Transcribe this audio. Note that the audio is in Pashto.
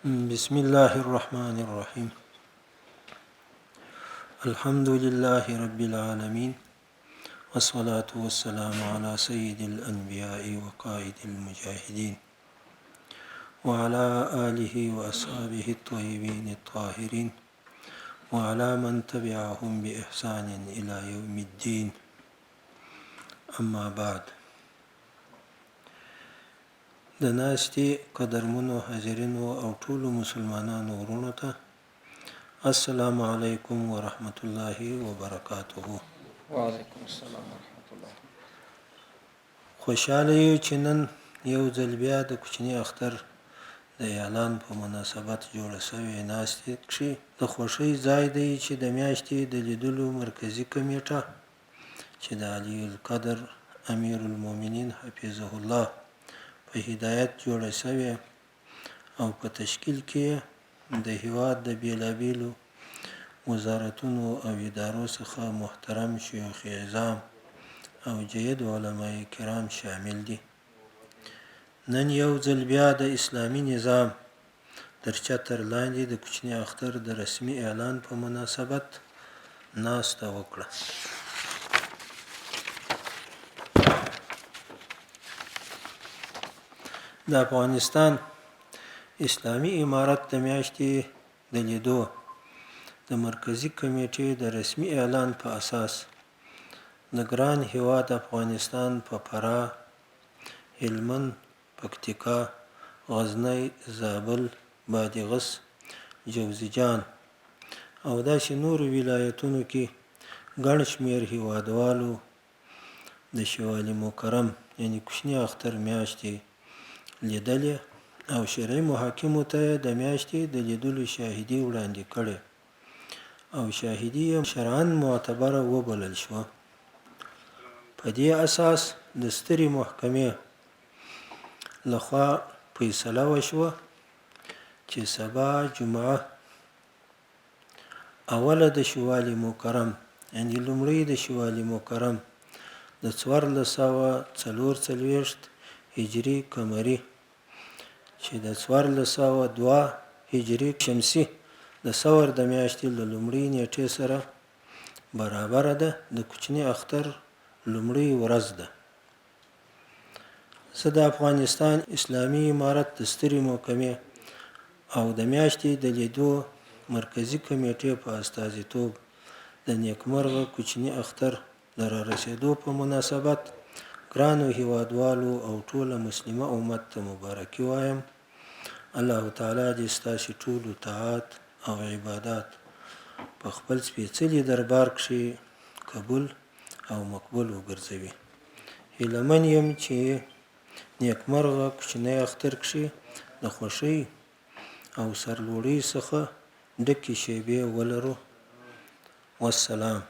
بسم الله الرحمن الرحيم. الحمد لله رب العالمين، والصلاة والسلام على سيد الأنبياء وقائد المجاهدين وعلى آله وأصحابه الطيبين الطاهرين وعلى من تبعهم بإحسان إلى يوم الدين. أما بعد. د ناستې قدرمنو حاضرینو او ټولو مسلمانانو ورونو ته السلام علیکم ورحمت الله وبرکاته. وعلیکم السلام ورحمت الله. خوشاله یو چې نن یو ځل بیا د کوچني اختر د اعلان په مناسبت جوړه شوې ناستې کې د خوښۍ ځای دی چې د میاشتې د لیدلو مرکزی کمیټه چې د علی القدر امیر المؤمنین حفظه الله په هدایت جوړه شوې او په تشکیل کې د هیواد د بیلابیلو وزارتونو او ادارو څخه محترم شیوخ اعظام او جید علماء کرام شامل دي. نن یو ځل بیا د اسلامی نظام تر چتر لاندې د کوچني اختر د رسمي اعلان په مناسبت ناسته وکړه. د افغانستان اسلامی امارت د میاشتې د لیدو د مرکزی کمیټې د رسمي اعلان په اساس د ګران هیواد افغانستان په فراه، هلمند، پکتیکا، غزنی، زابل، بادغیس، جوزجان او داسې نورو ولایتونو کې ګڼ شمېر هیوادوالو د شوال مکرم یعنی کوچني اختر میاشتې لیدلې او شرعي محاکمو ته د میاشتې د لیدلو شاهدي وړاندې کړې او شاهدي شرعاً معتبره وبلل شوه. په دې اساس د سترې محکمې لخوا فیصله وشوه چې سبا جمعه اوله د شوال مکرم یعنی لومړی د شوال مکرم د 1444 هجری قمری چې د 1402 هجری شمسی د ثور د میاشتې له لومړۍ نیټې سره برابر ده د کوچني اختر لومړۍ ورځ ده. زه د افغانستان اسلامی امارت د سترې محکمې او د میاشتې د لیدو مرکزی کمیټې په استازیتوب د نیکمرغه کوچني اختر د رارسېدو په مناسبت ګرانو هیوادوالو او ټوله مسلمه امت ته مبارکي وایم. الله تعالی دې ستاسو ټولو طاعات او عبادات په خپل سپېڅلي دربار کې قبول او مقبول وګرځوي. هیله من یم چې نیکمرغه کوچنی اختر کې د خوښۍ او سرلوړۍ څخه ډکې شیبې ولرو. والسلام.